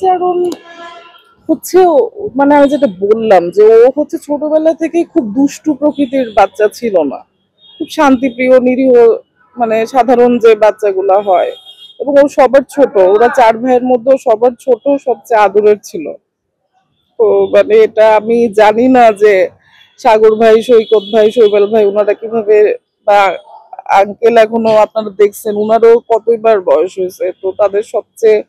কারণ হচ্ছে মানে আমি যেটা বললাম যে ও হচ্ছে ছোটবেলা থেকে খুব দুষ্টু প্রকৃতির বাচ্চা ছিল না, খুব শান্তিপ্রিয় নিরীহ, মানে সাধারণ যে বাচ্চাগুলা হয়। এবং ও সবার ছোট, ওরা 4 ভাইয়ের মধ্যে সবার ছোট, সবচেয়ে আদরের ছিল। তো মানে এটা আমি জানি না যে সাগর ভাই, সৈকত ভাই, শৈবাল ভাই ওনারা কিভাবে, বা আঙ্কেল এখনো আপনারা দেখছেন উনারও কতইবার বয়স হয়েছে, তো তাদের সবচেয়ে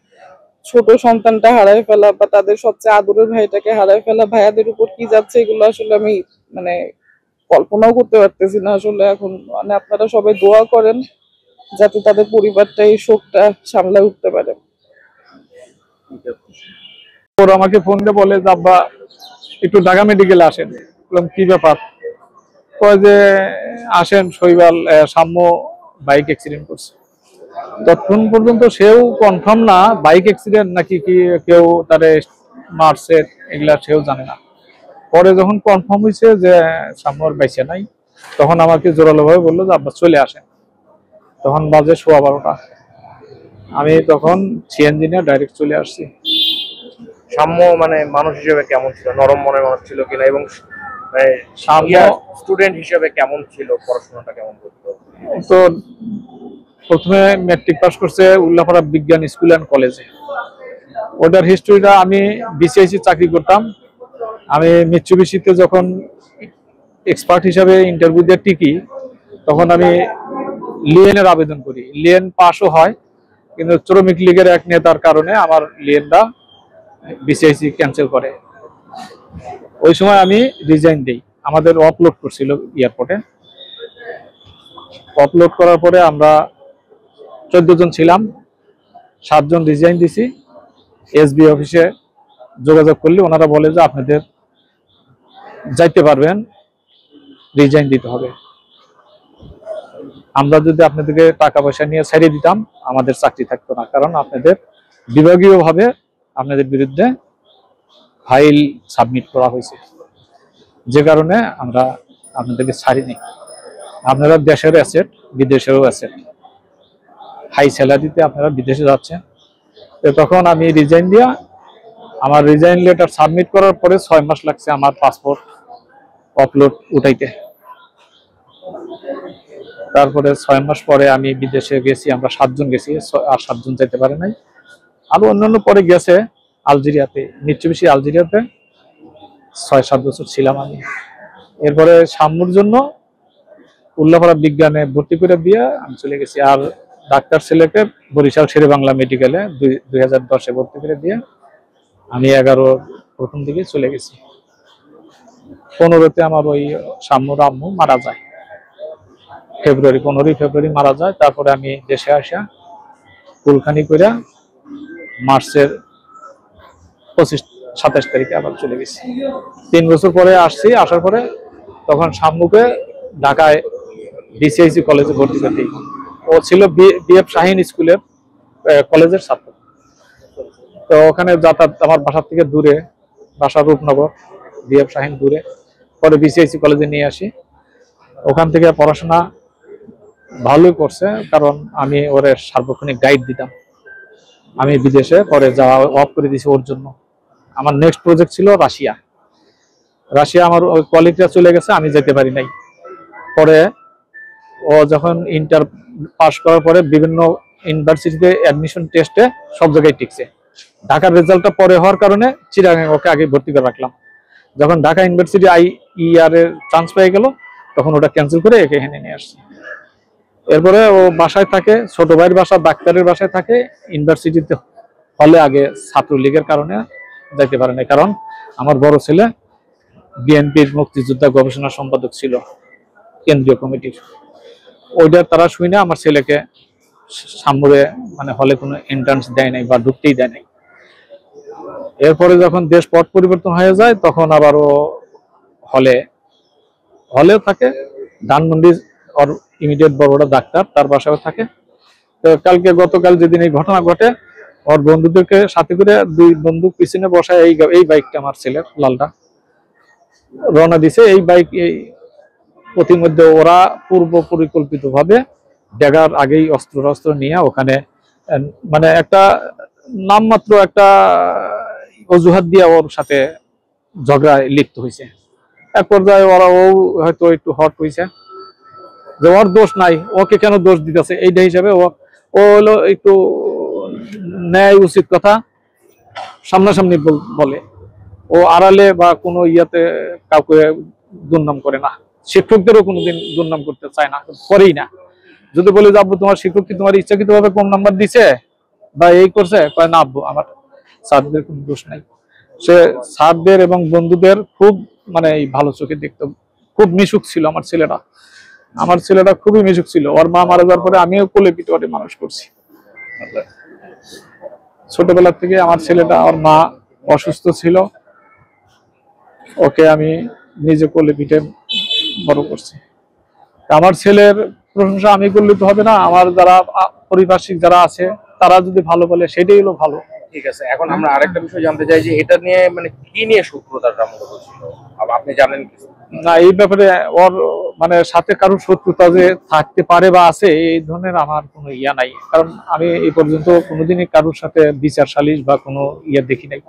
ছোট সন্তানটা হারায় ফেলা বা তাদের সবচেয়ে আদরের ভাইটাকে হারায় ফেলা, ভাইয়াদের উপর কি যাচ্ছে এগুলো আসলে আমি মানে কল্পনাও করতে পারতেছি না আসলে এখন। মানে আপনারা সবাই দোয়া করেন যাতে তাদের পরিবারটা এই শোকটা সামলায় উঠতে পারে। ওর আমাকে ফোন দিয়ে বলে যে আব্বা একটু ঢাকা মেডিকেলে আসেন। বললাম কি ব্যাপার? কয় যে আসেন, শৈবাল সাম্য বাইক অ্যাক্সিডেন্ট করছে। ততক্ষণ পর্যন্ত সেও কনফার্ম না বাইক অ্যাক্সিডেন্ট নাকি কি কেউ তারে মারছে, এগুলা সেও জানে না। পরে যখন কনফার্ম হয়েছে যে সাম্যর বাইসে নাই, তখন আমাকে জোরালো ভাবে বললো যে আব্বা চলে আসেন। তখন বাজে 12:15। আমি তখন সিএনজি নিয়ে ডাইরেক্ট চলে আসছি। সাম্য মানে মানুষ হিসেবে কেমন ছিল, নরম মনের মানুষ ছিল কিনা, এবং সাম্য স্টুডেন্ট হিসেবে কেমন ছিল, পড়াশোনাটা কেমন করতো? তো প্রথমে ম্যাট্রিক পাস করছে উল্লাপাড়া বিজ্ঞান স্কুল অ্যান্ড কলেজে। ওটার হিস্ট্রিটা, আমি বিসিআইসি চাকরি করতাম। আমি মিৎসুবিশিতে যখন এক্সপার্ট হিসাবে ইন্টারভিউ দিয়ে টিকি, তখন আমি লিএনের আবেদন করি। লিএন পাসও হয়, কিন্তু শ্রমিক লীগের এক নেতার কারণে আমার লিএনটা বিসিআইসি ক্যান্সেল করে। ওই সময় আমি রিজাইন দিই। আমাদের অপলোড করছিল এয়ারপোর্টে। অপলোড করার পরে আমরা 14 জন ছিলাম, 7 জন রিজাইন দিছি। এসবি অফিসে যোগাযোগ করলে ওনারা বলে যে আপনাদের যাইতে পারবেন, রিজাইন দিতে হবে। আমরা যদি আপনাদেরকে টাকা পয়সা নিয়ে ছাড়িয়ে দিতাম, আমাদের চাকরি থাকতো না, কারণ আপনাদের বিভাগীয় ভাবে আপনাদের বিরুদ্ধে ফাইল সাবমিট করা হয়েছে, যে কারণে আমরা আপনাদেরকে ছাড়িনি। আপনারা দেশের অ্যাসেট, বিদেশেরও অ্যাসেট, হাই স্যালারিতে আপনারা বিদেশে যাচ্ছেন। তো তখন আমি রিজাইন দিয়া, আমার রিজাইন লেটার সাবমিট করার পরে 6 মাস লাগছে আমার পাসপোর্ট আপলোড উঠাইতে। তারপরে 6 মাস পরে আমি বিদেশে গেছি। আমরা 7 জন গেছি, আর 7 জন যেতে পারে নাই। আরো অন্যান্য পরে গেছে আলজেরিয়াতে, মিৎসুবিশি আলজেরিয়াতে 6-7 বছর ছিলাম আমি। এরপরে সাম্যর জন্য উল্লাপাড়া বিজ্ঞানে ভর্তি করে দিয়ে আমি চলে গেছি। আর ডাক্তার ছেলেকে বরিশাল শেরে বাংলা মেডিকেলে 2010-এ ভর্তি করে দিয়ে আমি 11 প্রথম দিকে চলে গেছি। 15-তে আমার ওই সাম্যর আম্মু মারা যায়, 15ই ফেব্রুয়ারি মারা যায়। তারপরে আমি দেশে আসা কুলখানি করে মার্চের 25-27 তারিখে আবার চলে গেছি। 3 বছর পরে আসছি। আসার পরে তখন সাম্যকে ঢাকায় বিসিআইসি কলেজে ভর্তি করে দিই। ও ছিল বিএফ শাহিন স্কুলের কলেজের ছাত্র। তো ওখানে যাতায়াত, আমার বাসার থেকে দূরে, বাসা রূপনগর, বিএফ শাহিন দূরে। পরে বিসিআইসি কলেজে নিয়ে আসি। ওখান থেকে পড়াশোনা ভালোই করছে, কারণ আমি ওর সার্বক্ষণিক গাইড দিতাম। আমি বিদেশে পরে যাওয়া অফ করে দিয়েছি ওর জন্য। আমার নেক্সট প্রজেক্ট ছিল রাশিয়া। আমার ওই কলিগরা চলে গেছে, আমি যেতে পারি নাই। পরে ও যখন ইন্টার পাস করার পরে বিভিন্ন ইউনিভার্সিটিতে অ্যাডমিশন টেস্টে সব জায়গায় টিকছে। ঢাকার রেজাল্টটা পরে হওয়ার কারণে চিটাগাং ওকে আগে ভর্তি করে রাখলাম। যখন ঢাকা ইউনিভার্সিটি IER এর চান্স পেয়ে গেল, তখন ওটা ক্যান্সেল করে একে এখানে নিয়ে আসছি। এরপরে ও বাসায় থাকে, ছোট ভাইয়ের বাসা ডাক্তারের বাসায় থাকে। ইউনিভার্সিটিতে হলে আগে ছাত্রলীগের কারণে যাইতে পারে না, কারণ আমার বড় ছেলে বিএনপির মুক্তিযোদ্ধা গবেষণা সম্পাদক ছিল কেন্দ্রীয় কমিটির। ওইটার তারা শুনে আমার ছেলেকে সামনে মানে হলে কোনো এন্ট্রান্স দেয় নাই বা ঢুকতেই দেয় নাই। এরপরে যখন দেশ পট পরিবর্তন হয়ে যায়, তখন আবার ও হলে থাকে। ধানমন্ডি ওর ইমিডিয়েট বড় ডাক্তার, তার বাসায় থাকে। তো গতকাল যেদিন এই ঘটনা ঘটে, ওর বন্ধুদেরকে সাথে করে 2 বন্ধু পিছনে বসায় এই বাইকটা আমার ছেলের লালটা রওনা দিছে। এই বাইক এই প্রতিমধ্যে ওরা পূর্ব পরিকল্পিত ভাবে ড্যাগার আগেই অস্ত্র নিয়ে ওখানে মানে একটা নামমাত্র একটা অজুহাত দিয়ে ওর সাথে ঝগড়ায় লিপ্ত হয়েছে। এক পর্যায়ে ও হয়তো একটু হট হয়েছে যে ওর দোষ নাই, ওকে কেন দোষ দিতেছে, এইটা হিসাবে ও হলো একটু ন্যায় উচিত কথা সামনাসামনি বলে। ও আড়ালে বা কোনো ইয়াতে কাউকে দুর্নাম করে না, শিক্ষকদেরও কোনোদিন দুর্নাম করতে চায় না, করেই না। যদি বলে যে আব্বু তোমার শিক্ষক কি তোমার ইচ্ছাকৃত ভাবে কম নাম্বার দিছে বা এই করছে, কয় না আব্বু আমার স্যারদের কোনো দোষ নাই। সে স্যারদের এবং বন্ধুদের খুব মানে এই ভালো চোখে দেখতো, খুব মিশুক ছিল আমার ছেলেটা খুবই মিশুক ছিল। ওর মা মারা যাওয়ার পরে আমিও কোলে পিঠে মানুষ করছি। ছোটবেলা থেকে আমার ছেলেটা, ওর মা অসুস্থ ছিল, ওকে আমি নিজে কোলে পিঠে বড় করছি। আমার ছেলের প্রশংসা আমি করলে তো হবে না, আমার যারা পারিপার্শ্বিক যারা আছে তারা যদি ভালো বলে সেটাই হলো ভালো। ঠিক আছে, এখন আমরা আরেকটা বিষয় জানতে চাই যে এটা নিয়ে মানে কি নিয়ে শত্রুতাটা মূলত ছিল, আপনি জানেন কি? না, এই ব্যাপারে ওর মানে সাথে কারো শত্রুতা যে থাকতে পারে বা আছে এই ধরনের আমার কোনো ইয়া নাই, কারণ আমি এই পর্যন্ত কোনোদিনই কারোর সাথে বিচার সালিশ বা কোনো ইয়ে দেখি নাই,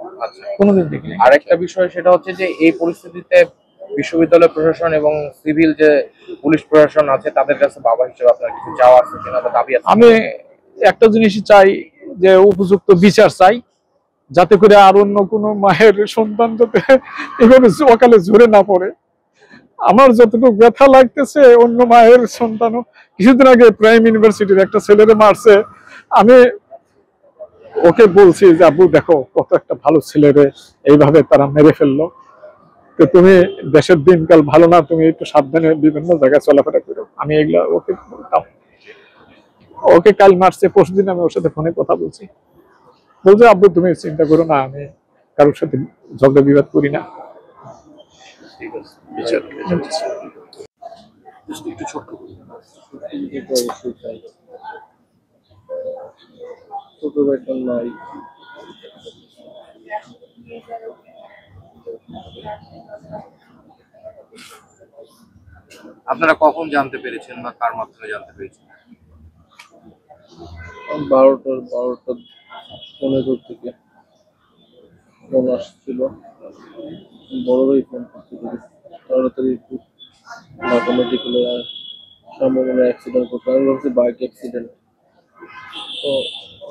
কোনোদিন দেখি নাই। আরেকটা বিষয় সেটা হচ্ছে যে এই পরিস্থিতিতে বিশ্ববিদ্যালয় প্রশাসন এবং সিভিল যে পুলিশ প্রশাসন আছে তাদের কাছে বাবা হিসেবে আপনার কিছু চাওয়া আছে কিনা বা দাবি আছে? আমি একটা জিনিসই চাই যে উপযুক্ত বিচার চাই, যাতে করে আর অন্য কোনো মায়ের সন্তান যাতে এভাবে অকালে ঝরে না পড়ে। আমার যতটুকু ব্যথা লাগতেছে অন্য মায়ের সন্তানও। কিছুদিন আগে প্রাইম ইউনিভার্সিটির একটা ছেলেরে মারছে, আমি ওকে বলছি যে আব্বু দেখো কত একটা ভালো ছেলেরে এইভাবে তারা মেরে ফেললো, তো তুমি দেশের দিনকাল ভালো না, তুমি একটু সাবধানে বিভিন্ন জায়গায় চলাফেরা করো। আমি এগুলা ওকে বলতাম। ওকে কাল মারছে, পরশুদিন আমি ওর সাথে ফোনে কথা বলছি, বলছে আব্বু তুমি চিন্তা করো না, আমি কারোর সাথে ঝগড়া বিবাদ করি না। একটু ছোট্ট নাই। আপনারা কখন জানতে পেরেছেন বা কার মাধ্যমে জানতে পেরেছেন? 12টা 15 থেকে ফোন আসছিল, বড় ভাই ফোন করছিল তাড়াতাড়ি একটু ঢাকা মেডিকেলে সম্ভাবনা অ্যাক্সিডেন্ট করতে। আমি ভাবছি বাইক অ্যাক্সিডেন্ট,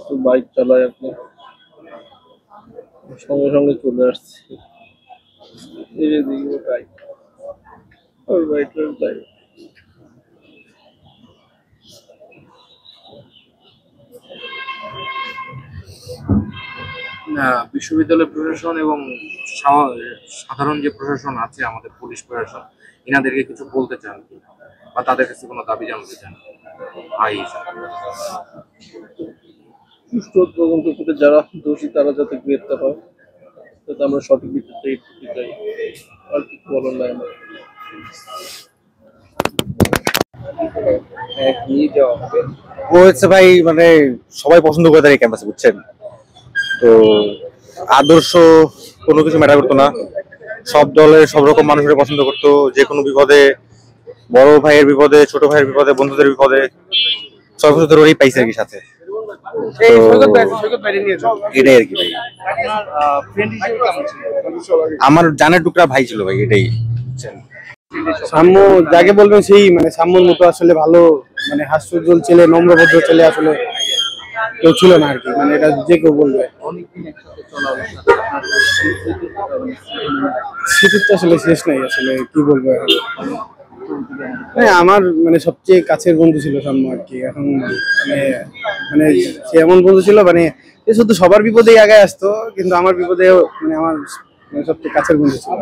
তো বাইক চালায় আপনি সঙ্গে সঙ্গে চলে আসছি। ওটাই ওর বাইকের তাই বিশ্ববিদ্যালয় প্রশাসন এবং সাধারণ যে প্রশাসন আছে আমাদের পুলিশ প্রশাসন, এনাদেরকে কিছু বলতে চান কিনা বা তাদের কাছে কোনো দাবি জানাতে চান? সুষ্ঠু তদন্ত করে যারা দোষী তারা যাতে গ্রেপ্তার হয়, যাতে আমরা সঠিক বিচারটা একটু চাই, আর কিছু বলার নাই আমার। ও হচ্ছে ভাই মানে সবাই পছন্দ করে তার এই ক্যাম্পাসে, বুঝছেন তো। আদর্শ কোনো কিছু ম্যাটার করতো না, সব দলের সব রকম মানুষের পছন্দ করতো। যে কোনো বিপদে, বড় ভাইয়ের বিপদে, ছোট ভাইয়ের বিপদে, বন্ধুদের বিপদে 6 বছর ধরে ওরই পাইছে আর কি সাথে। এটাই আর কি ভাই, আমার জানের টুকরা ভাই ছিল ভাই, এটাই। সাম্য যাকে বলবেন সেই মানে সাম্যর মতো আসলে ভালো মানে হাস্যোজ্জ্বল ছেলে, নম্রভদ্র ছেলে আসলে কেউ ছিল না আর কি, মানে এটা যে কেউ বলবে। স্মৃতির তো আসলে শেষ নাই, আসলে কি বলবো। হ্যাঁ, আমার মানে সবচেয়ে কাছের বন্ধু ছিল সাম্য আর কি। এখন মানে মানে সে এমন বন্ধু ছিল মানে শুধু সবার বিপদেই আগে আসতো, কিন্তু আমার বিপদেও মানে আমার সবচেয়ে কাছের বন্ধু ছিল।